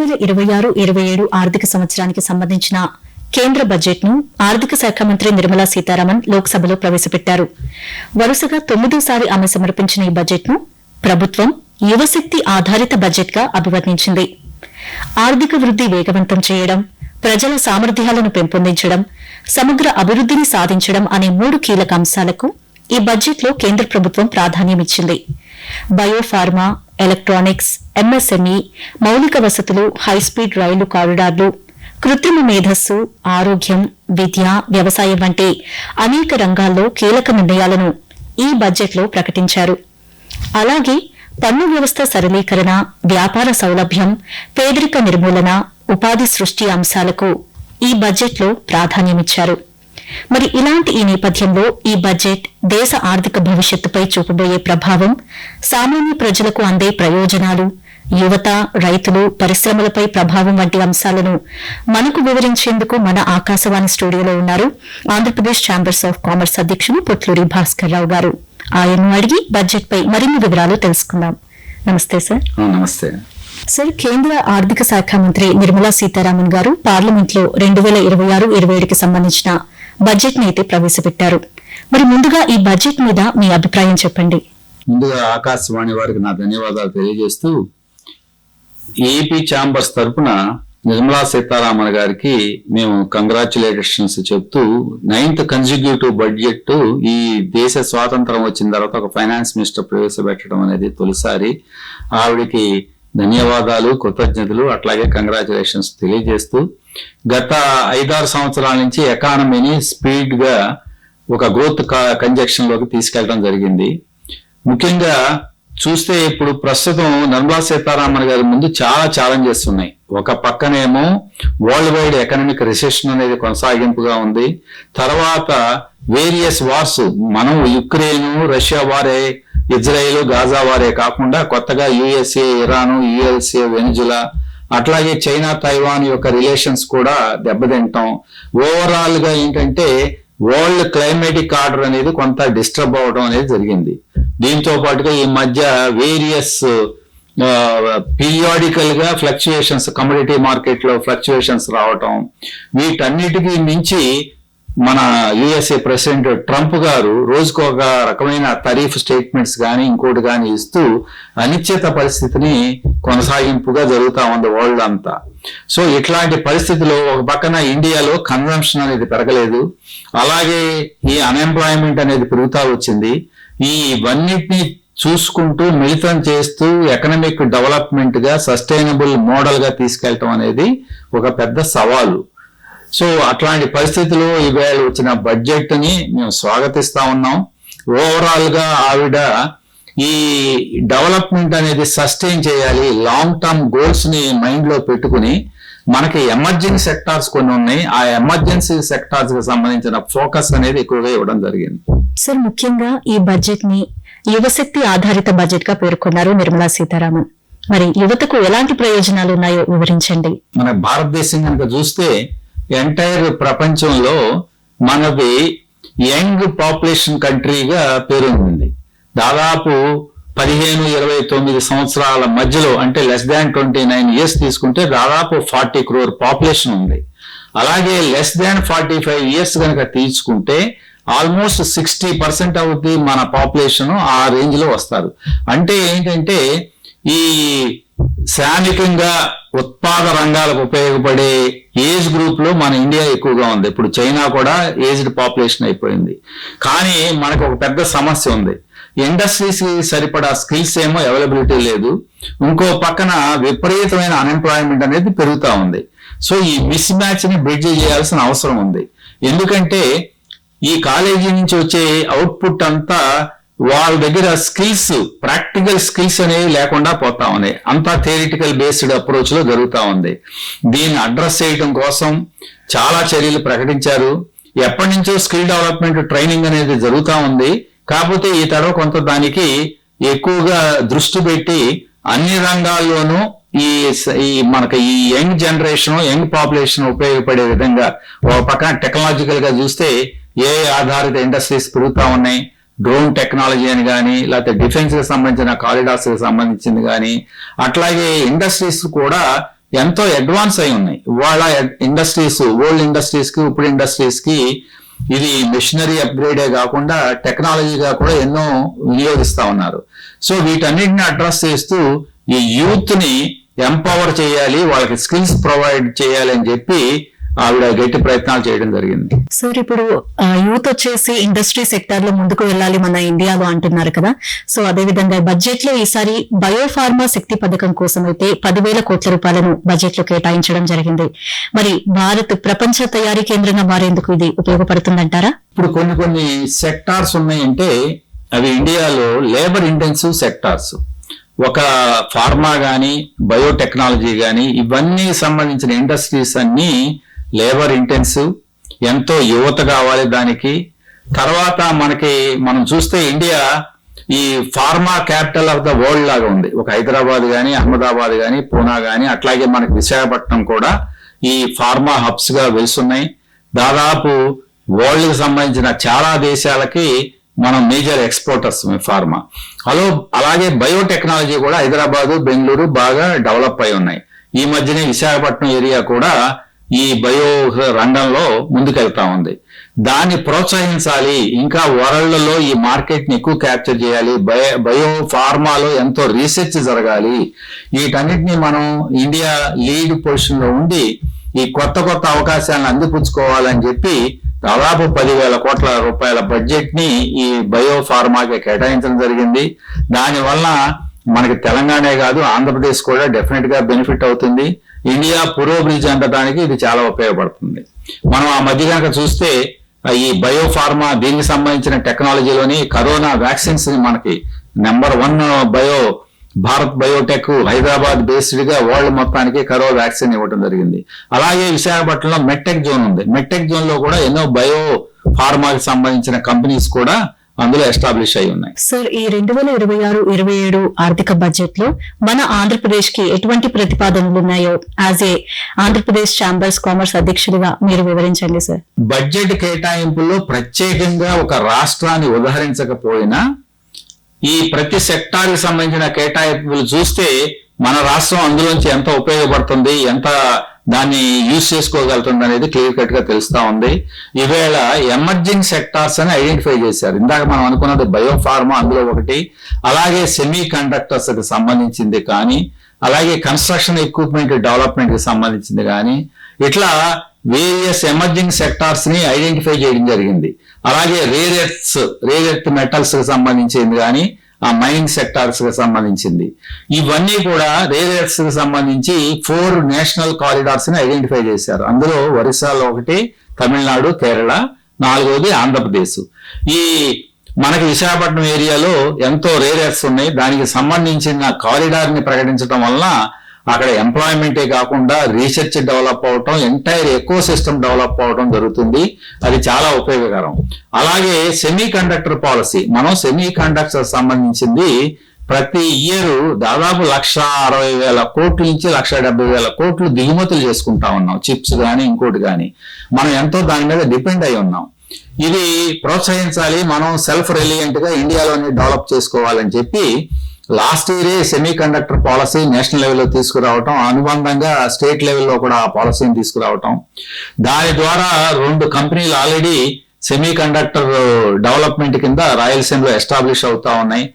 2026-27 ఆర్థిక సంవత్సరానికి సంబంధించిన కేంద్ర బడ్జెట్ ను ఆర్థిక శాఖ మంత్రి నిర్మలా సీతారామన్ లోక్సభలో ప్రవేశపెట్టారు. వరుసగా 9సారి ఆమె సమర్పించిన ఈ బడ్జెట్ ను ప్రభుత్వం యువశక్తి ఆధారిత బడ్జెట్ గా అభివర్ణించింది. ఆర్థిక వృద్ది వేగవంతం చేయడం, ప్రజల సామర్థ్యాలను పెంపొందించడం, సమగ్ర అభివృద్దిని సాధించడం అనే 3 కీలక అంశాలకు ఈ బడ్జెట్లో కేంద్ర ప్రభుత్వం ప్రాధాన్యమిచ్చింది. బయోఫార్మా, ఎలక్ట్రానిక్స్, ఎంఎస్ఎంఈ, మౌలిక వసతులు, హైస్పీడ్ రైలు కారిడార్లు, కృత్రిమ మేధస్సు, ఆరోగ్యం, విద్య, వ్యవసాయం వంటి అనేక రంగాల్లో కీలక నిర్ణయాలను ఈ బడ్జెట్లో ప్రకటించారు. అలాగే పన్ను వ్యవస్థ సరళీకరణ, వ్యాపార సౌలభ్యం, పేదరిక నిర్మూలన, ఉపాధి సృష్టి అంశాలకు ఈ బడ్జెట్లో ప్రాధాన్యమిచ్చారు. మరి ఇలాంటి ఈ నేపథ్యంలో ఈ బడ్జెట్ దేశ ఆర్థిక భవిష్యత్తుపై చూపబోయే ప్రభావం, సామాన్య ప్రజలకు అందే ప్రయోజనాలు, యువత, రైతులు, పరిశ్రమలపై ప్రభావం వంటి అంశాలను మనకు వివరించేందుకు మన ఆకాశవాణి స్టూడియోలో ఉన్నారు ఆంధ్రప్రదేశ్ ఛాంబర్స్ ఆఫ్ కామర్స్ అధ్యక్షులు పొట్లూరి భాస్కర్ రావు గారు. ఆయన్ను అడిగి బడ్జెట్ పై మరిన్ని వివరాలు తెలుసుకుందాం. నమస్తే సార్. నమస్తే సార్, కేంద్ర ఆర్థిక శాఖ మంత్రి నిర్మలా సీతారామన్ గారు పార్లమెంట్ లో 2026-27కి సంబంధించిన బడ్జెట్ ని అయితే ప్రవేశపెట్టారు. మరి ముందుగా ఈ బడ్జెట్ మీద మీ అభిప్రాయం చెప్పండి. ముందుగా ఆకాశవాణి వారికి నా ధన్యవాదాలు తెలియజేస్తూ, ఏపీ ఛాంబర్స్ తరఫున నిర్మలా సీతారామన్ గారికి మేము కంగ్రాచులేషన్స్ చెప్తూ 9th కన్సిక్యూటివ్ బడ్జెట్ ఈ దేశ స్వాతంత్రం వచ్చిన తర్వాత ఒక ఫైనాన్స్ మినిస్టర్ ప్రవేశపెట్టడం అనేది తొలిసారి. ఆవిడికి ధన్యవాదాలు, కృతజ్ఞతలు, అట్లాగే కంగ్రాచులేషన్స్ తెలియజేస్తూ, గత 5-6 సంవత్సరాల నుంచి ఎకానమీని స్పీడ్ గా ఒక గ్రోత్ కంజక్షన్ లోకి తీసుకెళ్లడం జరిగింది. ముఖ్యంగా చూస్తే ఇప్పుడు ప్రస్తుతం నిర్మలా సీతారామన్ గారి ముందు చాలా ఛాలెంజెస్ ఉన్నాయి. ఒక పక్కనేమో వరల్డ్ వైడ్ ఎకనామిక్ రిసెషన్ అనేది కొనసాగింపుగా ఉంది. తర్వాత వేరియస్ వార్స్, మనం యుక్రెయిన్, రష్యా వారే, ఇజ్రాయెల్, గాజా వారే కాకుండా కొత్తగా యుఎస్ఏ, ఇరాను, యుఎల్సే, వెనిజులా, అట్లాగే చైనా, తైవాన్ యొక్క రిలేషన్స్ కూడా దెబ్బతింటాం. ఓవరాల్ గా ఏంటంటే వరల్డ్ క్లైమేటిక్ ఆర్డర్ అనేది కొంత డిస్టర్బ్ అవడం అనేది జరిగింది. దీంతో పాటుగా ఈ మధ్య వేరియస్ పీరియాడికల్ గా ఫ్లక్చుయేషన్స్, కమోడిటీ మార్కెట్ లో ఫ్లక్చుయేషన్స్ రావటం, వీటన్నిటికీ మించి మన యుఎస్ఏ ప్రెసిడెంట్ ట్రంప్ గారు రోజుకు ఒక రకమైన తరీఫ్ స్టేట్మెంట్స్ కానీ ఇంకోటి కానీ ఇస్తూ అనిశ్చిత పరిస్థితిని కొనసాగింపుగా జరుగుతా ఉంది వరల్డ్ అంతా. సో ఇట్లాంటి పరిస్థితిలో ఒక పక్కన ఇండియాలో కన్జంప్షన్ అనేది పెరగలేదు, అలాగే ఈ అన్ఎంప్లాయ్మెంట్ అనేది పెరుగుతా వచ్చింది. ఇవన్నిటిని చూసుకుంటూ మిళితం చేస్తూ ఎకనామిక్ డెవలప్మెంట్ గా సస్టైనబుల్ మోడల్ గా తీసుకెళ్లటం అనేది ఒక పెద్ద సవాలు. సో అట్లాంటి పరిస్థితుల్లో ఈవేళ వచ్చిన బడ్జెట్ ని మేము స్వాగతిస్తా ఉన్నాం. ఓవరాల్ గా ఆవిడ ఈ డెవలప్మెంట్ అనేది సస్టైన్ చేయాలి, లాంగ్ టర్మ్ గోల్స్ ని మైండ్ లో పెట్టుకుని మనకి ఎమర్జింగ్ సెక్టార్స్ కొన్ని ఉన్నాయి, ఆ ఎమర్జెన్సీ సెక్టార్స్ కి సంబంధించిన ఫోకస్ అనేది ఎక్కువగా ఇవ్వడం జరిగింది. సార్, ముఖ్యంగా ఈ బడ్జెట్ ని యువశక్తి ఆధారిత బడ్జెట్ గా పేర్కొన్నారు నిర్మలా సీతారామన్. మరి యువతకు ఎలాంటి ప్రయోజనాలు ఉన్నాయో వివరించండి. మన భారతదేశం కనుక చూస్తే ఎంటైర్ ప్రపంచంలో మనది యంగ్ పాపులేషన్ కంట్రీగా పేరొందింది. దాదాపు 15-29 సంవత్సరాల మధ్యలో, అంటే లెస్ దాన్ 29 years తీసుకుంటే దాదాపు 40 crore పాపులేషన్ ఉంది. అలాగే లెస్ దాన్ 45 years కనుక తీసుకుంటే ఆల్మోస్ట్ 60% అవుతుంది మన పాపులేషన్ ఆ రేంజ్ లో వస్తారు. అంటే ఏంటంటే ఈ శ్రామికంగా ఉత్పాద రంగాలకు ఉపయోగపడే ఏజ్ గ్రూప్ లో మన ఇండియా ఎక్కువగా ఉంది. ఇప్పుడు చైనా కూడా ఏజ్డ్ పాపులేషన్ అయిపోయింది. కానీ మనకు ఒక పెద్ద సమస్య ఉంది, ఇండస్ట్రీస్ కి సరిపడా స్కిల్స్ ఏమో అవైలబిలిటీ లేదు, ఇంకో పక్కన విపరీతమైన అన్ఎంప్లాయ్మెంట్ అనేది పెరుగుతా ఉంది. సో ఈ మిస్ మ్యాచ్ ని బ్రిడ్జ్ చేయాల్సిన అవసరం ఉంది. ఎందుకంటే ఈ కాలేజీ నుంచి వచ్చే అవుట్పుట్ అంతా వాళ్ళ దగ్గర స్కిల్స్, ప్రాక్టికల్ స్కిల్స్ అనేవి లేకుండా పోతా ఉన్నాయి. అంతా థియరిటికల్ బేస్డ్ అప్రోచ్ లో జరుగుతా ఉంది. దీన్ని అడ్రస్ చేయడం కోసం చాలా చర్యలు ప్రకటించారు. ఎప్పటి నుంచో స్కిల్ డెవలప్మెంట్ ట్రైనింగ్ అనేది జరుగుతా ఉంది. కాకపోతే ఈ తడవ కొంత దానికి ఎక్కువగా దృష్టి పెట్టి అన్ని రంగాల్లోనూ ఈ మనకి ఈ యంగ్ జనరేషన్, యంగ్ పాపులేషన్ ఉపయోగపడే విధంగా ఒక పక్కన టెక్నాలజికల్ గా చూస్తే AI ఆధారిత ఇండస్ట్రీస్ పెరుగుతా ఉన్నాయి. డ్రోన్ టెక్నాలజీ అని కానీ, లేకపోతే డిఫెన్స్ కి సంబంధించిన కారిడార్స్ కి సంబంధించింది కానీ, అట్లాగే ఇండస్ట్రీస్ కూడా ఎంతో అడ్వాన్స్ అయి ఉన్నాయి. వాళ్ళ ఇండస్ట్రీస్, ఓల్డ్ ఇండస్ట్రీస్ కి ఇప్పుడు ఇండస్ట్రీస్ కి ఇది మిషనరీ అప్గ్రేడే కాకుండా టెక్నాలజీగా కూడా ఎన్నో వినియోగిస్తా ఉన్నారు. సో వీటన్నిటిని అడ్రస్ చేస్తూ ఈ యూత్ ని ఎంపవర్ చేయాలి, వాళ్ళకి స్కిల్స్ ప్రొవైడ్ చేయాలి అని చెప్పి ఆవిడ గట్టి ప్రయత్నాలు చేయడం జరిగింది. సార్ ఇప్పుడు యూత్ వచ్చేసి ఇండస్ట్రీ సెక్టార్ లో ముందుకు వెళ్ళాలి మన ఇండియాలో అంటున్నారు కదా. సో అదే విధంగా బడ్జెట్ లో ఈసారి బయోఫార్మా శక్తి పథకం కోసం అయితే 10,000 కోట్ల రూపాయలను బడ్జెట్ లో కేటాయించడం జరిగింది. మరి భారత్ ప్రపంచ తయారీ కేంద్రంగా మారేందుకు ఇది ఉపయోగపడుతుందంటారా? ఇప్పుడు కొన్ని సెక్టార్స్ ఉన్నాయంటే అవి ఇండియాలో లేబర్ ఇంటెన్సివ్ సెక్టార్స్. ఒక ఫార్మా గాని, బయోటెక్నాలజీ గాని, ఇవన్నీ సంబంధించిన ఇండస్ట్రీస్ అన్ని లేబర్ ఇంటెన్సివ్, ఎంతో యువత కావాలి దానికి. తర్వాత మనం చూస్తే ఇండియా ఈ pharma capital of the world లాగా ఉంది. ఒక హైదరాబాద్ గాని, అహ్మదాబాద్ గాని, పూనా గాని, అట్లాగే మనకి విశాఖపట్నం కూడా ఈ ఫార్మా హబ్స్ గా వెలుస్తున్నాయి. దాదాపు వరల్డ్ కి సంబంధించిన చాలా దేశాలకి మనం మేజర్ ఎక్స్పోర్టర్స్ ఫార్మా. అలాగే బయోటెక్నాలజీ కూడా హైదరాబాదు, బెంగళూరు బాగా డెవలప్ అయి ఉన్నాయి. ఈ మధ్యనే విశాఖపట్నం ఏరియా కూడా ఈ బయో రంగంలో ముందుకెళ్తా ఉంది. దాన్ని ప్రోత్సహించాలి, ఇంకా వరల్డ్ లో ఈ మార్కెట్ ని ఎక్కువ క్యాప్చర్ చేయాలి, బయో ఫార్మాలో ఎంతో రీసెర్చ్ జరగాలి. వీటన్నిటిని మనం ఇండియా లీడ్ పొజిషన్ లో ఉండి ఈ కొత్త అవకాశాలను అందిపుచ్చుకోవాలని చెప్పి దాదాపు 10,000 కోట్ల రూపాయల బడ్జెట్ ని ఈ బయో ఫార్మాకి కేటాయించడం జరిగింది. దానివల్ల మనకి తెలంగాణే కాదు, ఆంధ్రప్రదేశ్ కూడా డెఫినెట్ గా బెనిఫిట్ అవుతుంది. ఇండియా పురోభివృద్ధి చెందడానికి ఇది చాలా ఉపయోగపడుతుంది. మనం ఆ మధ్య కనుక చూస్తే ఈ బయో ఫార్మా దీనికి సంబంధించిన టెక్నాలజీలోని కరోనా వ్యాక్సిన్స్ ని మనకి number 1 Bharat Biotech Hyderabad based గా వరల్డ్ మొత్తానికి కరోనా వ్యాక్సిన్ ఇవ్వడం జరిగింది. అలాగే విశాఖపట్నంలో మెట్టెక్ జోన్ ఉంది. మెట్టెక్ జోన్ లో కూడా ఎన్నో బయో ఫార్మాకి సంబంధించిన కంపెనీస్ కూడా అందులో ఎస్టాబ్లిష్ అయి ఉన్నాయి. సార్, ఈ 2026-27 ఆర్థిక బడ్జెట్ లో మన ఆంధ్రప్రదేశ్ కి ఎటువంటి ప్రతిపాదనలు ఉన్నాయో as a Andhra Pradesh chambers commerce అధ్యక్షుడిగా మీరు వివరించండి సార్. బడ్జెట్ కేటాయింపుల్లో ప్రత్యేకంగా ఒక రాష్ట్రాన్ని ఉదహరించకపోయినా ఈ ప్రతి సెక్టార్ కి సంబంధించిన కేటాయింపులు చూస్తే మన రాష్ట్రం అందులోంచి ఎంత ఉపయోగపడుతుంది, ఎంత దాన్ని యూజ్ చేసుకోగలుగుతుంది అనేది క్లియర్ కట్ గా తెలుస్తా ఉంది. ఈవేళ ఎమర్జింగ్ సెక్టార్స్ అని ఐడెంటిఫై చేశారు. ఇందాక మనం అనుకున్నది బయోఫార్మా అందులో ఒకటి, అలాగే సెమీ కండక్టర్స్ కి సంబంధించింది కానీ, అలాగే కన్స్ట్రక్షన్ ఎక్విప్మెంట్ డెవలప్మెంట్ కి సంబంధించింది కానీ, ఇట్లా వేరియస్ ఎమర్జింగ్ సెక్టార్స్ ని ఐడెంటిఫై చేయడం జరిగింది. అలాగే రేర్ ఎర్త్ మెటల్స్ కి సంబంధించింది కానీ, ఆ మైనింగ్ సెక్టార్స్ కి సంబంధించింది. ఇవన్నీ కూడా రేర్ ఎర్త్స్ కి సంబంధించి 4 నేషనల్ కారిడార్స్ ని ఐడెంటిఫై చేశారు. అందులో ఒరిస్సాలో ఒకటి, తమిళనాడు, కేరళ, 4వది ఆంధ్రప్రదేశ్. ఈ మనకి విశాఖపట్నం ఏరియాలో ఎంతో రేర్ ఎర్త్స్ ఉన్నాయి. దానికి సంబంధించిన కారిడార్ ని ప్రకటించడం వలన అక్కడ ఎంప్లాయ్మెంటే కాకుండా రీసెర్చ్ డెవలప్ అవటం, ఎంటైర్ ఎకో సిస్టమ్ డెవలప్ అవడం జరుగుతుంది. అది చాలా ఉపయోగకరం. అలాగే సెమీ కండక్టర్ పాలసీ, మనం సెమీ కండక్టర్ సంబంధించింది ప్రతి ఇయర్ దాదాపు 1,60,000 కోట్ల నుంచి 1,70,000 కోట్లు దిగుమతులు చేసుకుంటా ఉన్నాం. చిప్స్ కానీ ఇంకోటి కానీ మనం ఎంతో దాని మీద డిపెండ్ అయి ఉన్నాం. ఇది ప్రోత్సహించాలి, మనం సెల్ఫ్ రిలయంట్ గా ఇండియాలోనే డెవలప్ చేసుకోవాలని చెప్పి లాస్ట్ ఇయరే సెమీ కండక్టర్ పాలసీ నేషనల్ లెవెల్లో తీసుకురావటం, అనుబంధంగా స్టేట్ లెవెల్లో కూడా ఆ పాలసీని తీసుకురావటం. దాని ద్వారా 2 కంపెనీలు ఆల్రెడీ సెమీ కండక్టర్ డెవలప్మెంట్ కింద రాయలసీమలో ఎస్టాబ్లిష్ అవుతా ఉన్నాయి.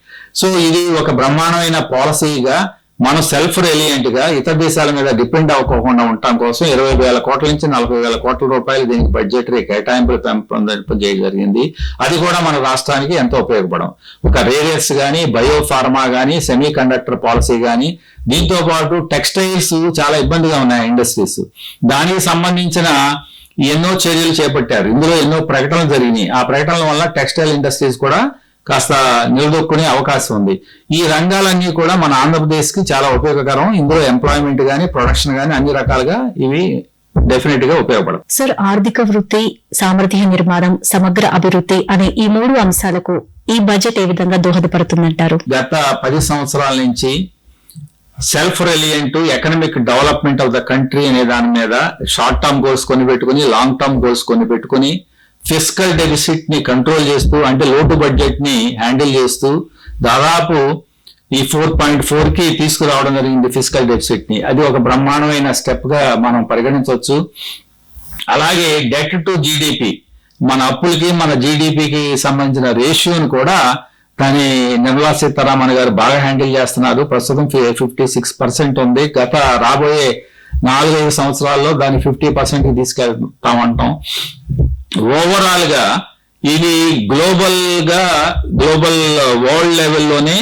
సో ఇది ఒక బ్రహ్మాండమైన పాలసీగా మనం సెల్ఫ్ రిలయంట్ గా ఇతర దేశాల మీద డిపెండ్ అవ్వకుండా ఉండటం కోసం 20,000 కోట్ల నుంచి 40,000 కోట్ల రూపాయలు దీనికి బడ్జెటరీ కేటాయింపులు చేయడం జరిగింది. అది కూడా మన రాష్ట్రానికి ఎంతో ఉపయోగపడం. ఒక రేరియర్స్ కానీ, బయోఫార్మా కానీ, సెమీ కండక్టర్ పాలసీ కానీ, దీంతో పాటు టెక్స్టైల్స్ చాలా ఇబ్బందిగా ఉన్నాయి ఇండస్ట్రీస్. దానికి సంబంధించిన ఎన్నో చర్యలు చేపట్టారు. ఇందులో ఎన్నో ప్రకటనలు జరిగినాయి. ఆ ప్రకటనల వల్ల టెక్స్టైల్ ఇండస్ట్రీస్ కూడా కాస్త నిలదొక్కునే అవకాశం ఉంది. ఈ రంగాలన్నీ కూడా మన ఆంధ్రప్రదేశ్ కి చాలా ఉపయోగకరం. ఇందులో ఎంప్లాయ్మెంట్ గానీ, ప్రొడక్షన్ గానీ అన్ని రకాలుగా ఇవి డెఫినెట్ గా ఉపయోగపడతాయి. సార్, ఆర్థిక వృద్ధి, సామర్థ్య నిర్మాణం, సమగ్ర అభివృద్ధి అనే ఈ 3 అంశాలకు ఈ బడ్జెట్ ఏ విధంగా దోహదపడుతుందంటారు? గత 10 సంవత్సరాల నుంచి self reliant economic development of the country అనే దాని మీద షార్ట్ టర్మ్ గోల్స్ కొని పెట్టుకుని, లాంగ్ టర్మ్ గోల్స్ కొని పెట్టుకుని, ఫిస్కల్ డెఫిసిట్ ని కంట్రోల్ చేస్తూ, అంటే లోటు బడ్జెట్ ని హ్యాండిల్ చేస్తూ దాదాపు ఈ 4.4 కి తీసుకురావడం జరిగింది ఫిజికల్ డెఫిసిట్ ని. అది ఒక బ్రహ్మాండమైన స్టెప్ గా మనం పరిగణించవచ్చు. అలాగే డెట్ టు జీడిపి, మన అప్పులకి మన జీడిపికి సంబంధించిన రేషియోని కూడా కానీ నిర్మలా సీతారామన్ గారు బాగా హ్యాండిల్ చేస్తున్నారు. ప్రస్తుతం 56% ఉంది. గత రాబోయే 4-5 సంవత్సరాల్లో దాన్ని 50% కి తీసుకెళ్తామంటాం. ఓవరాల్ గా ఇది గ్లోబల్ వరల్డ్ లెవెల్లోనే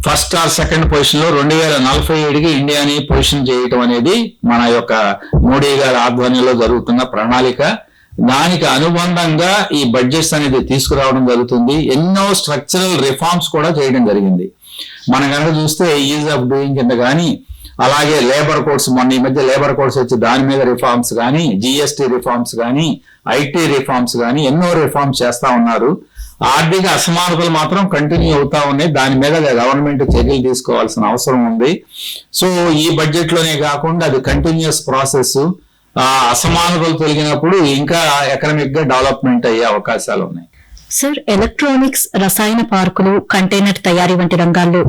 ఫస్ట్ ఆర్ సెకండ్ పొజిషన్ లో 2047కి ఇండియాని పొజిషన్ చేయటం అనేది మన యొక్క మోడీ గారి ఆధ్వర్యంలో జరుగుతున్న ప్రణాళిక. దానికి అనుబంధంగా ఈ బడ్జెట్స్ అనేది తీసుకురావడం జరుగుతుంది. ఎన్నో స్ట్రక్చరల్ రిఫార్మ్స్ కూడా చేయడం జరిగింది. మనం కనుక చూస్తే ఈజ్ ఆఫ్ డూయింగ్ కింద కానీ, అలాగే లేబర్ కోడ్స్, మొన్న ఈ మధ్య లేబర్ కోడ్స్ వచ్చి దాని మీద రిఫార్మ్స్ కానీ, జిఎస్టీ రిఫార్మ్స్ కానీ, ఐటీ రిఫార్మ్స్ కానీ ఎన్నో రిఫార్మ్స్ చేస్తా ఉన్నారు. ఆర్థిక అసమానతలు మాత్రం కంటిన్యూ అవుతా ఉన్నాయి. దాని మీద గవర్నమెంట్ చర్యలు తీసుకోవాల్సిన అవసరం ఉంది. సో ఈ బడ్జెట్ లోనే కాకుండా అది కంటిన్యూస్ ప్రాసెస్. ఆ అసమానతలు తొలగినప్పుడు ఇంకా ఎకనామిక్ గా డెవలప్మెంట్ అయ్యే అవకాశాలు ఉన్నాయి. సార్, ఎలక్ట్రానిక్స్, రసాయన పార్కులు, కంటైనర్ తయారీ వంటి రంగాల్లో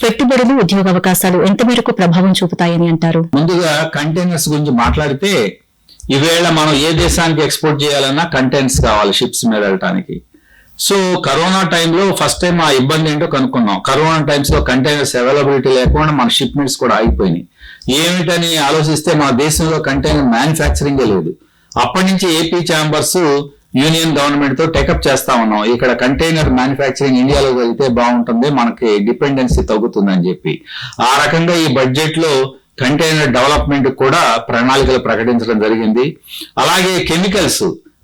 పెట్టుబడులు, ఉద్యోగ అవకాశాలు ఎంత మేరకు ప్రభావం చూపుతాయని అంటారు? ముందుగా కంటైనర్స్ గురించి మాట్లాడితే, ఈవేళ మనం ఏ దేశానికి ఎక్స్పోర్ట్ చేయాలన్నా కంటైనర్స్ కావాలి షిప్స్ మీద వెళ్ళటానికి. సో కరోనా టైంలో ఫస్ట్ టైం ఆ ఇబ్బంది ఏంటో కనుక్కున్నాం. కరోనా టైమ్స్ లో కంటైనర్స్ అవైలబిలిటీ లేకుండా మన షిప్మెంట్స్ కూడా ఆగిపోయినాయి. ఏమిటని ఆలోచిస్తే మన దేశంలో కంటైనర్ మ్యానుఫ్యాక్చరింగే లేదు. అప్పటి నుంచి ఏపీ ఛాంబర్స్ యూనియన్ గవర్నమెంట్ తో టేకప్ చేస్తా ఉన్నాం. ఇక్కడ కంటైనర్ మ్యానుఫ్యాక్చరింగ్ ఇండియాలో జరిగితే బాగుంటుంది, మనకి డిపెండెన్సీ తగ్గుతుందని చెప్పి. ఆ రకంగా ఈ బడ్జెట్ లో కంటైనర్ డెవలప్మెంట్ కూడా ప్రణాళికలు ప్రకటించడం జరిగింది. అలాగే కెమికల్స్,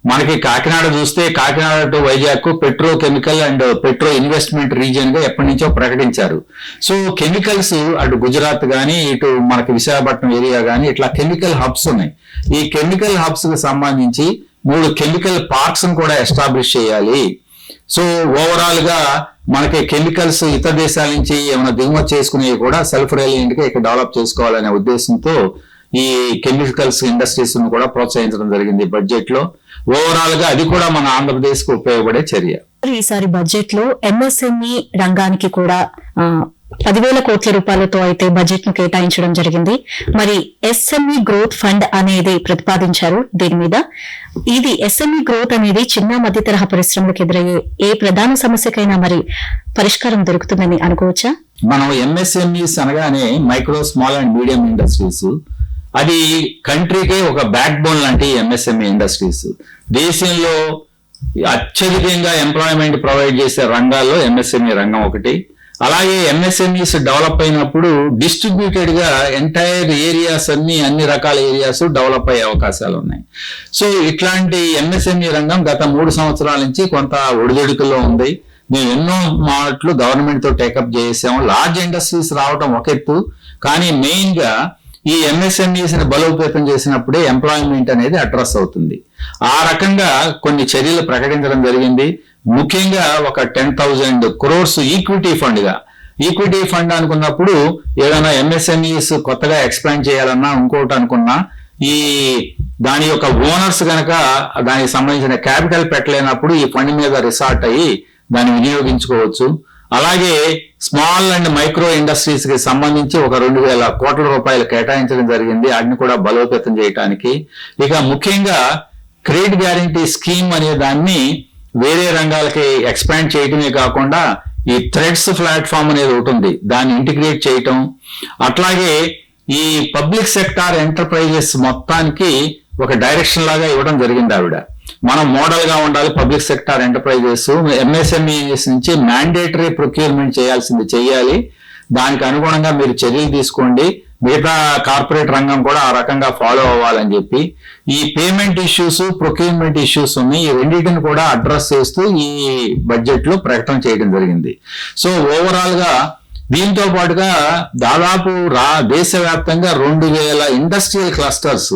మనకి కాకినాడ చూస్తే Kakinada to Vizag petro chemical and petro investment region గా ఎప్పటి నుంచో ప్రకటించారు. సో కెమికల్స్ అటు గుజరాత్ గానీ, ఇటు మనకి విశాఖపట్నం ఏరియా గానీ ఇట్లా కెమికల్ హబ్స్ ఉన్నాయి. ఈ కెమికల్ హబ్స్ కి సంబంధించి 3 కెమికల్ పార్క్స్ కూడా ఎస్టాబ్లిష్ చేయాలి. సో ఓవరాల్ గా మనకి కెమికల్స్ ఇతర దేశాల నుంచి ఏమైనా దిగుమతి చేసుకునేవి కూడా సెల్ఫ్ రిలయంట్ గా ఇక్కడ డెవలప్ చేసుకోవాలనే ఉద్దేశంతో ఈ కెమికల్స్ ఇండస్ట్రీస్ ను కూడా ప్రోత్సహించడం జరిగింది బడ్జెట్ లో. ఓవరాల్ గా అది కూడా మన ఆంధ్రప్రదేశ్ కు ఉపయోగపడే చర్య. ఈసారి బడ్జెట్ లో ఎంఎస్ఎంఈ రంగానికి కూడా 10,000 కోట్ల రూపాయలతో అయితే బడ్జెట్ ను కేటాయించడం జరిగింది. మరి ఎస్ఎంఈ గ్రోత్ ఫండ్ అనేది ప్రతిపాదించారు. దీని మీద ఇది ఎస్ఎంఈ గ్రోత్ అనేది చిన్న మధ్య తరహా పరిశ్రమలకు ఎదురయ్యే ఏ ప్రధాన సమస్యకైనా మరి పరిష్కారం దొరుకుతుందని అనుకోవచ్చా? మనం ఎంఎస్ఎంఈస్ అనగానే micro, small and medium industries, అది కంట్రీకే ఒక బ్యాక్ బోన్ లాంటి ఎంఎస్ఎంఈ ఇండస్ట్రీస్. దేశంలో అత్యధికంగా ఎంప్లాయ్మెంట్ ప్రొవైడ్ చేసే రంగాల్లో ఎంఎస్ఎంఈ రంగం ఒకటి. అలాగే ఎంఎస్ఎంఈస్ డెవలప్ అయినప్పుడు డిస్ట్రిబ్యూటెడ్ గా ఎంటైర్ ఏరియాస్ అన్ని రకాల ఏరియాస్ డెవలప్ అయ్యే అవకాశాలు ఉన్నాయి. సో ఇట్లాంటి ఎంఎస్ఎంఈ రంగం గత 3 సంవత్సరాల నుంచి కొంత ఒడిదుడుకుల్లో ఉంది. మేము ఎన్నో మాటలు గవర్నమెంట్ తో టేకప్ చేసాము. లార్జ్ ఇండస్ట్రీస్ రావడం ఒక ఎత్తు, కానీ మెయిన్ గా ఈ ఎంఎస్ఎంఈస్ ని బలోపేతం చేసినప్పుడే ఎంప్లాయ్మెంట్ అనేది అడ్రస్ అవుతుంది. ఆ రకంగా కొన్ని చర్యలు ప్రకటించడం జరిగింది. ముఖ్యంగా ఒక 10,000 crores ఈక్విటీ ఫండ్ గా, ఈక్విటీ ఫండ్ అనుకున్నప్పుడు ఏదైనా ఎంఎస్ఎంఈస్ కొత్తగా ఎక్స్పాండ్ చేయాలన్నా ఇంకోటి అనుకున్నా ఈ దాని యొక్క ఓనర్స్ గనక దానికి సంబంధించిన క్యాపిటల్ పెట్టలేనప్పుడు ఈ ఫండ్ మీద రిసార్ట్ అయ్యి దాన్ని వినియోగించుకోవచ్చు. అలాగే స్మాల్ అండ్ మైక్రో ఇండస్ట్రీస్ కి సంబంధించి ఒక 2,000 కోట్ల రూపాయలు కేటాయించడం జరిగింది, వాటిని కూడా బలోపేతం చేయడానికి. ఇక ముఖ్యంగా క్రెడిట్ గ్యారంటీ స్కీమ్ అనే దాన్ని వేరే రంగాలకి ఎక్స్పాండ్ చేయటమే కాకుండా ఈ థ్రెడ్స్ ప్లాట్ఫామ్ అనేది ఒకటి ఉంది, దాన్ని ఇంటిగ్రేట్ చేయటం. అట్లాగే ఈ పబ్లిక్ సెక్టార్ ఎంటర్ప్రైజెస్ మొత్తానికి ఒక డైరెక్షన్ లాగా ఇవ్వడం జరిగింది ఆవిడ. మనం మోడల్ గా ఉండాలి పబ్లిక్ సెక్టార్ ఎంటర్ప్రైజెస్. ఎంఎస్ఎంఈస్ నుంచి మ్యాండేటరీ ప్రొక్యూర్మెంట్ చేయాల్సింది చెయ్యాలి, దానికి అనుగుణంగా మీరు చర్యలు తీసుకోండి, మిగతా కార్పొరేట్ రంగం కూడా ఆ రకంగా ఫాలో అవ్వాలని చెప్పి ఈ పేమెంట్ ఇష్యూస్, ప్రొక్యూర్మెంట్ ఇష్యూస్ ఉన్నాయి. ఈ రెండింటిని కూడా అడ్రస్ చేస్తూ ఈ బడ్జెట్ లో ప్రకటన చేయడం జరిగింది. సో ఓవరాల్ గా దీంతో పాటుగా దాదాపు దేశవ్యాప్తంగా 2,000 ఇండస్ట్రియల్ క్లస్టర్స్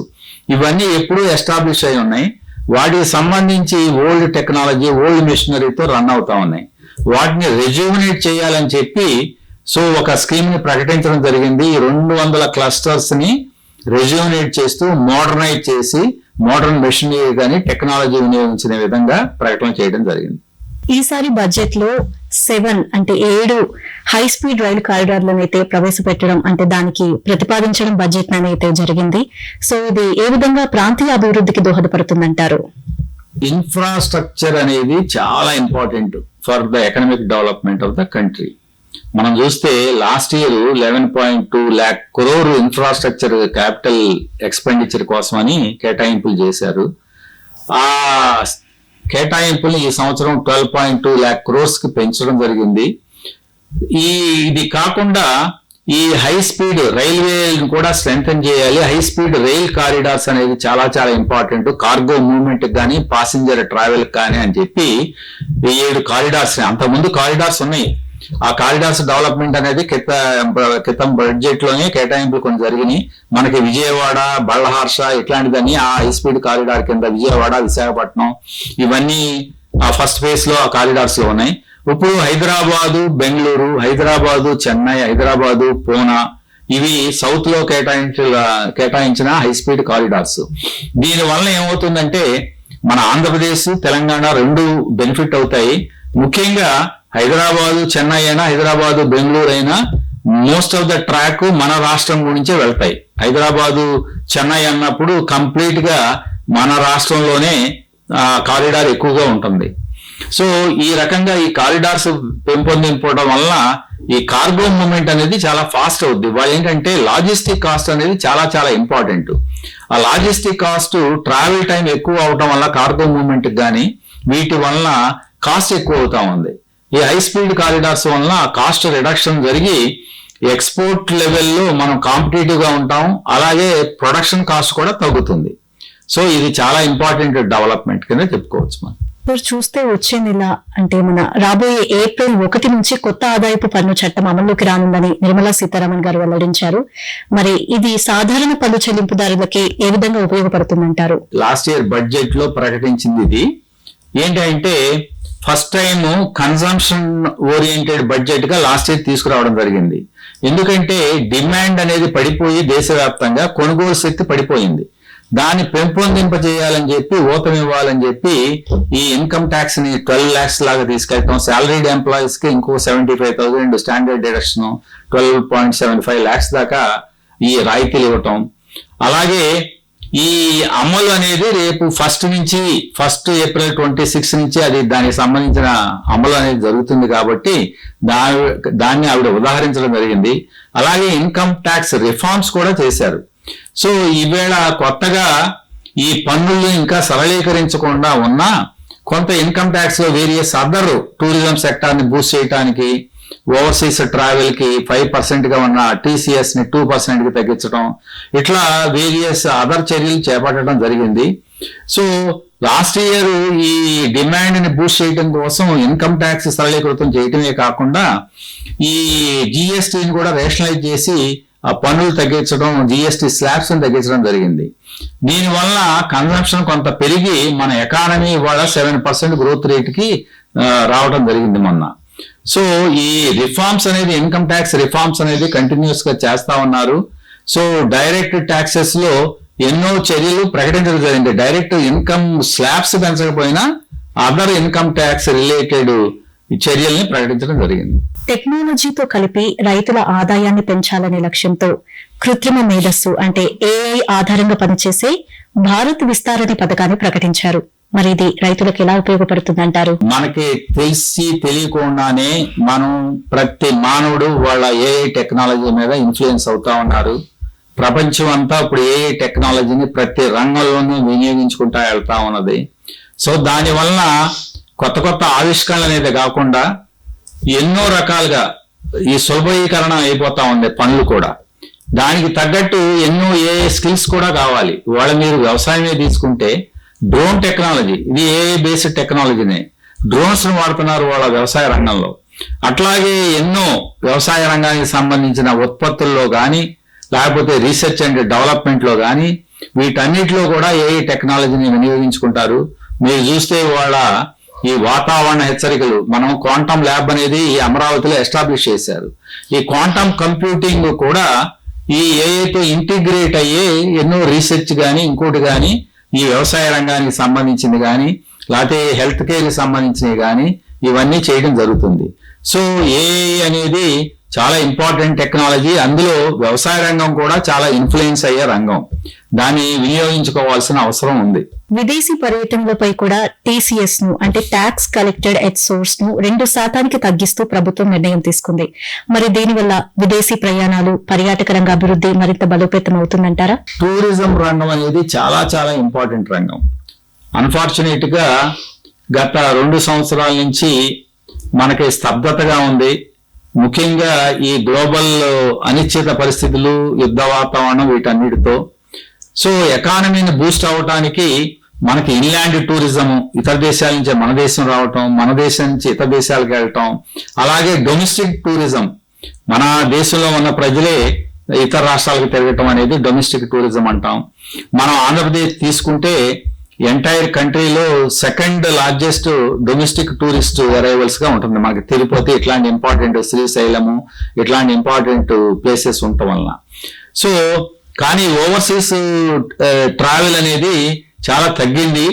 ఇవన్నీ ఎప్పుడూ ఎస్టాబ్లిష్ అయి ఉన్నాయి. వాటికి సంబంధించి ఓల్డ్ టెక్నాలజీ, ఓల్డ్ మిషనరీతో రన్ అవుతా ఉన్నాయి. వాటిని రెజ్యూమినేట్ చేయాలని చెప్పి సో ఒక స్కీమ్ ని ప్రకటించడం జరిగింది. 200 క్లస్టర్స్ ని రెజ్యూమినేట్ చేస్తూ మోడర్నైజ్ చేసి మోడర్న్ మెషినరీ కానీ టెక్నాలజీ వినియోగించిన విధంగా ప్రకటన చేయడం జరిగింది. ఈసారి బడ్జెట్ లో 7 హై స్పీడ్ రైలు కారిడార్లను అయితే ప్రవేశపెట్టడం అంటే దానికి ప్రతిపాదించడం బడ్జెట్ అయితే జరిగింది. సో ఇది ఏ విధంగా ప్రాంతీయ అభివృద్ధికి దోహదపడుతుందంటారు? ఇన్ఫ్రాస్ట్రక్చర్ అనేది చాలా important for the economic development of the country. మనం చూస్తే last year 11.2 lakh crore infrastructure capital expenditure కోసమని కేటాయింపులు చేశారు. ఆ కేటాయింపులు ఈ సంవత్సరం 12.2 lakh crores కి పెంచడం జరిగింది. ఇది కాకుండా ఈ హై స్పీడ్ రైల్వే కూడా స్ట్రెంథెన్ చేయాలి. హై స్పీడ్ రైల్ కారిడార్స్ అనేది చాలా చాలా ఇంపార్టెంట్ కార్గో మూవ్మెంట్ కానీ పాసింజర్ ట్రావెల్ కానీ అని చెప్పి 7 కారిడార్స్, అంతకుముందు కారిడార్స్ ఉన్నాయి. ఆ కారిడార్స్ డెవలప్మెంట్ అనేది క్రితం బడ్జెట్ లోనే కేటాయింపులు కొన్ని జరిగినాయి. మనకి విజయవాడ, బళ్ళహార్ష ఇట్లాంటిదని ఆ హై స్పీడ్ కారిడార్ కింద విజయవాడ, విశాఖపట్నం ఇవన్నీ ఆ ఫస్ట్ ఫేజ్ లో ఆ కారిడార్స్ లో ఉన్నాయి. ఇప్పుడు హైదరాబాదు, బెంగళూరు, హైదరాబాదు, చెన్నై, హైదరాబాదు, పూనా ఇవి సౌత్ లో కేటాయించిన హై స్పీడ్ కారిడార్స్. దీని వల్ల ఏమవుతుందంటే మన ఆంధ్రప్రదేశ్, తెలంగాణ రెండు బెనిఫిట్ అవుతాయి. ముఖ్యంగా హైదరాబాదు, చెన్నై అయినా హైదరాబాదు, బెంగళూరు అయినా మోస్ట్ ఆఫ్ ద ట్రాక్ మన రాష్ట్రం గురించే వెళ్తాయి. హైదరాబాదు, చెన్నై అన్నప్పుడు కంప్లీట్ గా మన రాష్ట్రంలోనే కారిడార్ ఎక్కువగా ఉంటుంది. సో ఈ రకంగా ఈ కారిడార్స్ పెంపొందించడం వల్ల ఈ కార్గో మూవ్మెంట్ అనేది చాలా ఫాస్ట్ అవుద్ది. వాళ్ళు ఏంటంటే లాజిస్టిక్ కాస్ట్ అనేది చాలా చాలా ఇంపార్టెంట్. ఆ లాజిస్టిక్ కాస్ట్ ట్రావెల్ టైం ఎక్కువ అవడం వల్ల కార్గో మూవ్మెంట్ కానీ వీటి వల్ల కాస్ట్ ఎక్కువ అవుతా ఉంది. ఈ హై స్పీడ్ కారిడార్స్ వల్ల కాస్ట్ రిడక్షన్ జరిగి ఎక్స్పోర్ట్ లెవెల్లో మనం కాంపిటేటివ్ గా ఉంటాం, అలాగే ప్రొడక్షన్ కాస్ట్ కూడా తగ్గుతుంది. సో ఇది చాలా ఇంపార్టెంట్ డెవలప్మెంట్ కింద చెప్పుకోవచ్చు. మనం ఇప్పుడు చూస్తే వచ్చే నెల అంటే మన రాబోయే April 1 నుంచి కొత్త ఆదాయపు పన్ను చట్టం అమల్లోకి రానుందని నిర్మలా సీతారామన్ గారు వెల్లడించారు. మరి ఇది సాధారణ పన్ను చెల్లింపుదారులకి ఏ విధంగా ఉపయోగపడుతుందంటారు? లాస్ట్ ఇయర్ బడ్జెట్ లో ప్రకటించింది ఇది ఏంటంటే first time consumption oriented budget గా లాస్ట్ ఇయర్ తీసుకురావడం జరిగింది. ఎందుకంటే డిమాండ్ అనేది పడిపోయి దేశవ్యాప్తంగా కొనుగోలు శక్తి పడిపోయింది. దాన్ని పెంపొందింపజేయాలని చెప్పి ఊతం ఇవ్వాలని చెప్పి ఈ ఇన్కమ్ ట్యాక్స్ ని 12 lakhs లాగా తీసుకెళ్తాం. సాలరీడ్ ఎంప్లాయీస్ కి ఇంకో 75,000 స్టాండర్డ్ డిడక్షన్ 12.75 lakhs దాకా ఈ రాయితీలు ఇవ్వటం. అలాగే ఈ అమలు అనేది రేపు ఫస్ట్ April 26 నుంచి అది దానికి సంబంధించిన అమలు అనేది జరుగుతుంది కాబట్టి దాన్ని ఆవిడ ఉదాహరించడం జరిగింది. అలాగే ఇన్కమ్ ట్యాక్స్ రిఫార్మ్స్ కూడా చేశారు. సో ఈవేళ కొత్తగా ఈ పన్నులు ఇంకా సరళీకరించకుండా ఉన్నా కొంత ఇన్కమ్ ట్యాక్స్ లో వేరియస్ అదర్ టూరిజం సెక్టార్ ని బూస్ట్ చేయడానికి, ఓవర్సీస్ ట్రావెల్ కి 5% గా ఉన్న TCS ని 2% కి తగ్గించడం, ఇట్లా వేరియస్ అదర్ చర్యలు చేపట్టడం జరిగింది. సో లాస్ట్ ఇయర్ ఈ డిమాండ్ ని బూస్ట్ చేయడం కోసం ఇన్కమ్ ట్యాక్స్ సరళీకృతం చేయటమే కాకుండా ఈ GSTని కూడా రేషనలైజ్ చేసి ఆ పన్నులు తగ్గించడం, GST స్లాబ్స్ తగ్గించడం జరిగింది. దీనివల్ల కన్సంప్షన్ కొంత పెరిగి మన ఎకానమీ ఇవాళ 7% గ్రోత్ రేట్ కి రావడం జరిగింది మొన్న. సో ఈ రిఫార్మ్స్ అనేది ఇన్కమ్ ట్యాక్స్ రిఫార్మ్స్ అనేది కంటిన్యూస్ గా చేస్తా ఉన్నారు. సో డైరెక్ట్ ట్యాక్సెస్ లో ఎన్నో చర్యలు ప్రకటించడం జరిగింది. డైరెక్ట్ ఇన్కమ్ స్లాబ్స్ పెంచకపోయినా అదర్ ఇన్కమ్ ట్యాక్స్ రిలేటెడ్ చర్యల్ని ప్రకటించడం జరిగింది. టెక్నాలజీతో కలిపి రైతుల ఆదాయాన్ని పెంచాలనే లక్ష్యంతో కృత్రిమ మేధస్సు అంటే AI ఆధారంగా పనిచేసే భారత్ విస్తారణ పథకాన్ని ప్రకటించారు. మరి ఇది రైతులకు ఎలా ఉపయోగపడుతుందంటారు? మనకి తెలిసి తెలియకుండానే మనం ప్రతి మానవుడు వాళ్ళ AI టెక్నాలజీ మీద ఇన్ఫ్లుయెన్స్ అవుతా ఉన్నారు. ప్రపంచం అంతా ఇప్పుడు AI టెక్నాలజీని ప్రతి రంగంలోనూ వినియోగించుకుంటా వెళ్తా ఉన్నది. సో దాని వలన కొత్త ఆవిష్కరణ అనేది కాకుండా ఎన్నో రకాలుగా ఈ సులభీకరణ అయిపోతా ఉంది పనులు కూడా. దానికి తగ్గట్టు ఎన్నో AI స్కిల్స్ కూడా కావాలి. వాళ్ళ మీరు వ్యవసాయమే తీసుకుంటే డ్రోన్ టెక్నాలజీ, ఇది AI బేస్డ్ టెక్నాలజీనే. డ్రోన్స్ ను వాడుతున్నారు వాళ్ళ వ్యవసాయ రంగంలో. అట్లాగే ఎన్నో వ్యవసాయ రంగానికి సంబంధించిన ఉత్పత్తుల్లో కానీ లేకపోతే రీసెర్చ్ అండ్ డెవలప్మెంట్ లో కానీ వీటన్నిటిలో కూడా AI టెక్నాలజీని వినియోగించుకుంటారు. మీరు చూస్తే వాళ్ళ ఈ వాతావరణ హెచ్చరికలు మనం క్వాంటమ్ ల్యాబ్ అనేది ఈ అమరావతిలో ఎస్టాబ్లిష్ చేశారు. ఈ క్వాంటమ్ కంప్యూటింగ్ కూడా ఈ ఏఐతో ఇంటిగ్రేట్ అయ్యే ఎన్నో రీసెర్చ్ కానీ ఇంకోటి కానీ ఈ వ్యవసాయ రంగానికి సంబంధించింది కానీ లేకపోతే హెల్త్ కేర్కి సంబంధించినవి కానీ ఇవన్నీ చేయడం జరుగుతుంది. సో ఏఐ అనేది చాలా ఇంపార్టెంట్ టెక్నాలజీ. అందులో వ్యవసాయ రంగం కూడా చాలా ఇన్ఫ్లుయెన్స్ అయ్యే రంగం. దాన్ని వినియోగించుకోవాల్సిన అవసరం ఉంది. విదేశీ పర్యటనలపై కూడా TCS ను అంటే ట్యాక్స్ కలెక్టెడ్ ఎట్ సోర్స్ ను 2% తగ్గిస్తూ ప్రభుత్వం నిర్ణయం తీసుకుంది. మరి దీనివల్ల విదేశీ ప్రయాణాలు, పర్యాటక రంగ అభివృద్ధి మరింత బలోపేతం అవుతుందంటారా? టూరిజం రంగం అనేది చాలా చాలా ఇంపార్టెంట్ రంగం. అన్ఫార్చునేట్ గా గత 2 సంవత్సరాల నుంచి మనకి స్తబ్దతగా ఉంది. ముఖ్యంగా ఈ గ్లోబల్ అనిశ్చిత పరిస్థితులు, యుద్ధ వాతావరణం, వీటన్నిటితో సో ఎకానమీని బూస్ట్ అవడానికి మనకి ఇన్లాండ్ టూరిజం, ఇతర దేశాల నుంచి మన దేశం రావటం, మన దేశం నుంచి ఇతర దేశాలకు వెళ్ళటం, అలాగే డొమెస్టిక్ టూరిజం, మన దేశంలో ఉన్న ప్రజలే ఇతర రాష్ట్రాలకు తిరగటం అనేది డొమెస్టిక్ టూరిజం అంటాం. మనం ఆంధ్రప్రదేశ్ తీసుకుంటే ఎంటైర్ కంట్రీలో 2nd largest domestic tourist arrivals గా ఉంటుంది. మనకి తిరుపతి ఇట్లాంటి ఇంపార్టెంట్, శ్రీశైలము ఇట్లాంటి ఇంపార్టెంట్ ప్లేసెస్ ఉండటం వలన. సో కానీ ఓవర్సీస్ ట్రావెల్ అనేది చాలా తగ్గింది.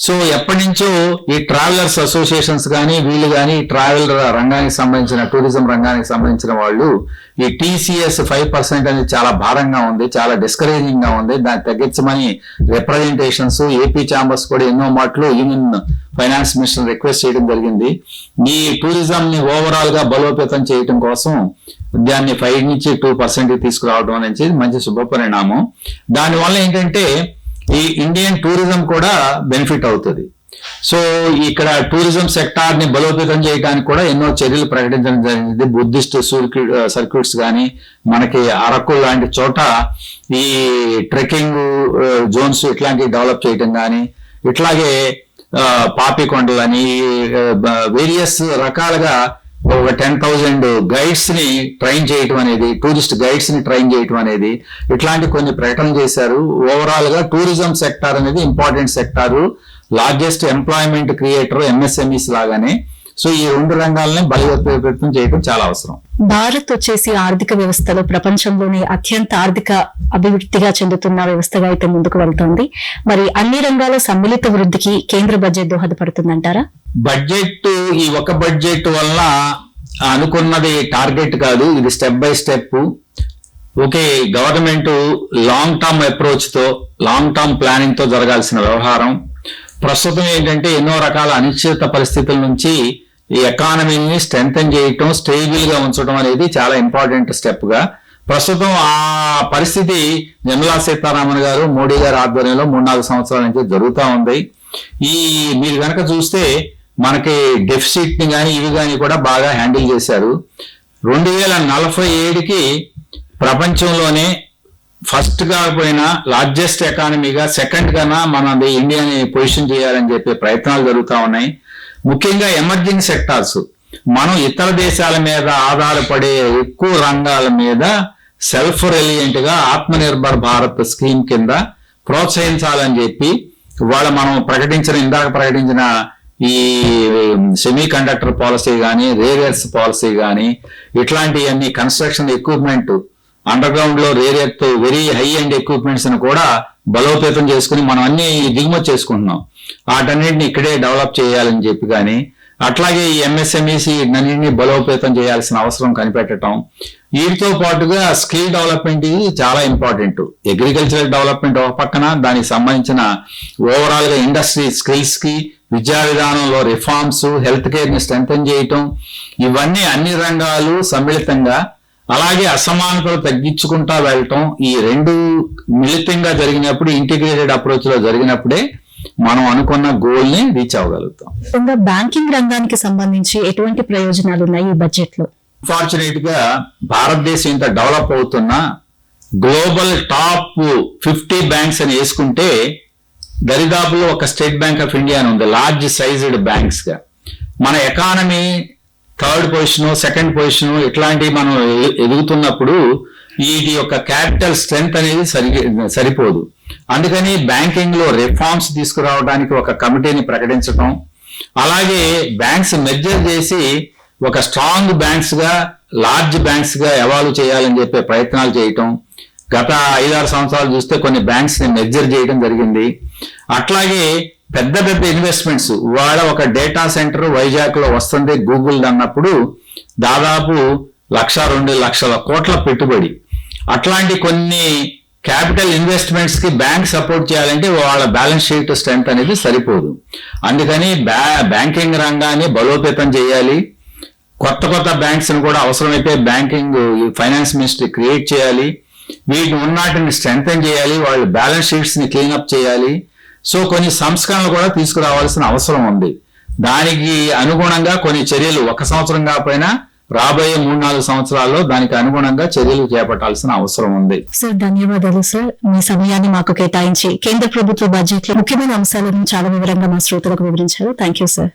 సో ఎప్పటి నుంచో ఈ ట్రావెలర్స్ అసోసియేషన్స్ కానీ వీళ్ళు కానీ ట్రావెల్ రంగానికి సంబంధించిన, టూరిజం రంగానికి సంబంధించిన వాళ్ళు ఈ TCS 5% అనేది చాలా భారంగా ఉంది, చాలా డిస్కరేజింగ్ గా ఉంది. దాన్ని తగ్గించమని రిప్రజెంటేషన్స్, ఏపీ ఛాంబర్స్ కూడా ఎన్నో మాటలు యూనియన్ ఫైనాన్స్ మినిస్టర్ రిక్వెస్ట్ చేయడం జరిగింది. ఈ టూరిజం ని ఓవరాల్ గా బలోపేతం చేయడం కోసం దాన్ని 5 నుంచి 2% తీసుకురావడం అనేది మంచి శుభ పరిణామం. దానివల్ల ఏంటంటే ఈ ఇండియన్ టూరిజం కూడా బెనిఫిట్ అవుతుంది. సో ఇక్కడ టూరిజం సెక్టార్ ని బలోపేతం చేయడానికి కూడా ఎన్నో చర్యలు ప్రకటించడం జరిగింది. బుద్ధిస్ట్ సర్క్యూట్స్ కానీ, మనకి అరకు లాంటి చోట ఈ ట్రెక్కింగ్ జోన్స్ ఇట్లాంటివి డెవలప్ చేయడం కానీ, ఇట్లాగే పాపికొండలని వేరియస్ రకాలుగా ఒక 10,000 గైడ్స్ ని ట్రైన్ చేయటం అనేది, టూరిస్ట్ గైడ్స్ ని ట్రైన్ చేయటం అనేది, ఇట్లాంటి కొన్ని ప్రకటనలు చేశారు. ఓవరాల్ గా టూరిజం సెక్టార్ అనేది important sector, largest employment creator MSMEs లాగానే. సో ఈ 2 రంగాలని బలోపేతం చేయడం చాలా అవసరం. భారత్ వచ్చేసి ఆర్థిక వ్యవస్థలో ప్రపంచంలోనే అత్యంత ఆర్థిక అభివృద్ధిగా చెందుతున్న వ్యవస్థగా అయితే ముందుకు వెళ్తోంది. మరి అన్ని రంగాల సమ్మిళిత వృద్ధికి కేంద్ర బడ్జెట్ దోహదపడుతుందంటారా? బడ్జెట్, ఈ ఒక బడ్జెట్ వల్ల అనుకున్నది టార్గెట్ కాదు, ఇది step by step. Okay, government long term approach తో, లాంగ్ టర్మ్ ప్లానింగ్ తో జరగాల్సిన వ్యవహారం. ప్రస్తుతం ఏంటంటే ఎన్నో రకాల అనిశ్చిత పరిస్థితుల నుంచి ఈ ఎకానమీని స్ట్రెంథెన్ చేయటం, స్టేబుల్ గా ఉంచడం అనేది చాలా ఇంపార్టెంట్ స్టెప్ గా ప్రస్తుతం ఆ పరిస్థితి నిర్మలా సీతారామన్ గారు, మోడీ గారి ఆధ్వర్యంలో 3-4 సంవత్సరాల నుంచి జరుగుతూ ఉంది. మీరు కనుక చూస్తే మనకి డెఫిసిట్ ని కానీ ఇవి కానీ కూడా బాగా హ్యాండిల్ చేశారు. 2047కి ప్రపంచంలోనే ఫస్ట్ కాకపోయినా లార్జెస్ట్ ఎకానమీగా, సెకండ్ కన్నా మనది ఇండియాని పొజిషన్ చేయాలని చెప్పే ప్రయత్నాలు జరుగుతూ ఉన్నాయి. ముఖ్యంగా ఎమర్జింగ్ సెక్టార్స్, మనం ఇతర దేశాల మీద ఆధారపడే ఎక్కువ రంగాల మీద సెల్ఫ్ రిలియంట్ గా ఆత్మనిర్భర్ భారత్ స్కీమ్ కింద ప్రోత్సహించాలని చెప్పి మనం ఇందాక ప్రకటించిన ఈ సెమీ కండక్టర్ పాలసీ కానీ, రేర్ పాలసీ కానీ, ఇట్లాంటివన్నీ కన్స్ట్రక్షన్ ఎక్విప్మెంట్, అండర్ గ్రౌండ్ లో rare earth very high and equipments ని కూడా బలోపేతం చేసుకుని మనం అన్ని దిగుమతి చేసుకుంటున్నాం. వాటన్నిటిని ఇక్కడే డెవలప్ చేయాలని చెప్పి కానీ, అట్లాగే ఈ MSMEs అన్నింటినీ బలోపేతం చేయాల్సిన అవసరం కనిపెట్టడం. వీటితో పాటుగా స్కిల్ డెవలప్మెంట్ ఇది చాలా ఇంపార్టెంట్. అగ్రికల్చరల్ డెవలప్మెంట్ ఒక పక్కన, దానికి సంబంధించిన ఓవరాల్ గా ఇండస్ట్రీ స్కిల్స్ కి, విద్యా విధానంలో రిఫార్మ్స్, హెల్త్ కేర్ ని స్ట్రెంథెన్ చేయటం, ఇవన్నీ అన్ని రంగాలు సమ్మిళితంగా, అలాగే అసమానతలు తగ్గించుకుంటా వెళ్ళటం, ఈ 2 మిళితంగా జరిగినప్పుడు, ఇంటిగ్రేటెడ్ అప్రోచ్ లో జరిగినప్పుడే మనం అనుకున్న గోల్ ని రీచ్ అవ్వగలుగుతాం. బ్యాంకింగ్ రంగానికి సంబంధించి ఎటువంటి ప్రయోజనాలు ఉన్నాయి ఈ బడ్జెట్ లో? అన్ఫార్చునేట్ గా భారతదేశం ఇంత డెవలప్ అవుతున్నా గ్లోబల్ టాప్ 50 బ్యాంక్స్ అని వేసుకుంటే దరిదాపులో ఒక స్టేట్ బ్యాంక్ ఆఫ్ ఇండియా అని ఉంది, లార్జ్ సైజ్డ్ బ్యాంక్స్ గా. మన economy 3rd position, 2nd position ఇట్లాంటివి మనం ఎదుగుతున్నప్పుడు వీటి యొక్క క్యాపిటల్ స్ట్రెంగ్త్ అనేది సరిపోదు. అందుకని బ్యాంకింగ్ లో రిఫార్మ్స్ తీసుకురావడానికి ఒక కమిటీని ప్రకటించడం, అలాగే బ్యాంక్స్ మెర్జర్ చేసి ఒక స్ట్రాంగ్ బ్యాంక్స్ గా, లార్జ్ బ్యాంక్స్ గా ఎవాల్వ్ చేయాలని చెప్పే ప్రయత్నాలు చేయటం. గత 5-6 సంవత్సరాలు చూస్తే కొన్ని బ్యాంక్స్ ని మెర్జర్ చేయడం జరిగింది. అట్లాగే పెద్ద పెద్ద ఇన్వెస్ట్మెంట్స్, వాళ్ళ ఒక డేటా సెంటర్ వైజాగ్ లో వస్తుంది గూగుల్ అన్నప్పుడు దాదాపు 1-2 లక్షల కోట్ల పెట్టుబడి. అట్లాంటి కొన్ని క్యాపిటల్ ఇన్వెస్ట్మెంట్స్ కి బ్యాంక్ సపోర్ట్ చేయాలంటే వాళ్ళ బ్యాలెన్స్ షీట్ స్ట్రెంత్ అనేది సరిపోదు. అందుకని బ్యాంకింగ్ రంగాన్ని బలోపేతం చేయాలి. కొత్త బ్యాంక్స్ ని కూడా అవసరమైతే బ్యాంకింగ్ ఫైనాన్స్ మినిస్ట్రీ క్రియేట్ చేయాలి. వీటిని ఉన్నటిని స్ట్రెంథెన్ చేయాలి. వాళ్ళ బ్యాలెన్స్ షీట్స్ ని క్లీనప్ చేయాలి. సో కొన్ని సంస్కరణలు కూడా తీసుకురావాల్సిన అవసరం ఉంది. దానికి అనుగుణంగా కొన్ని చర్యలు 1 సంవత్సరం కాకపోయినా రాబోయే 3-4 సంవత్సరాల్లో దానికి అనుగుణంగా చర్యలు చేపట్టాల్సిన అవసరం ఉంది. సార్ ధన్యవాదాలు సార్. మీ సమయాన్ని మాకు కేటాయించి కేంద్ర ప్రభుత్వ బడ్జెట్ లో ముఖ్యమైన అంశాలను చాలా వివరంగా మా శ్రోతలకు వివరించారు. Thank you sir.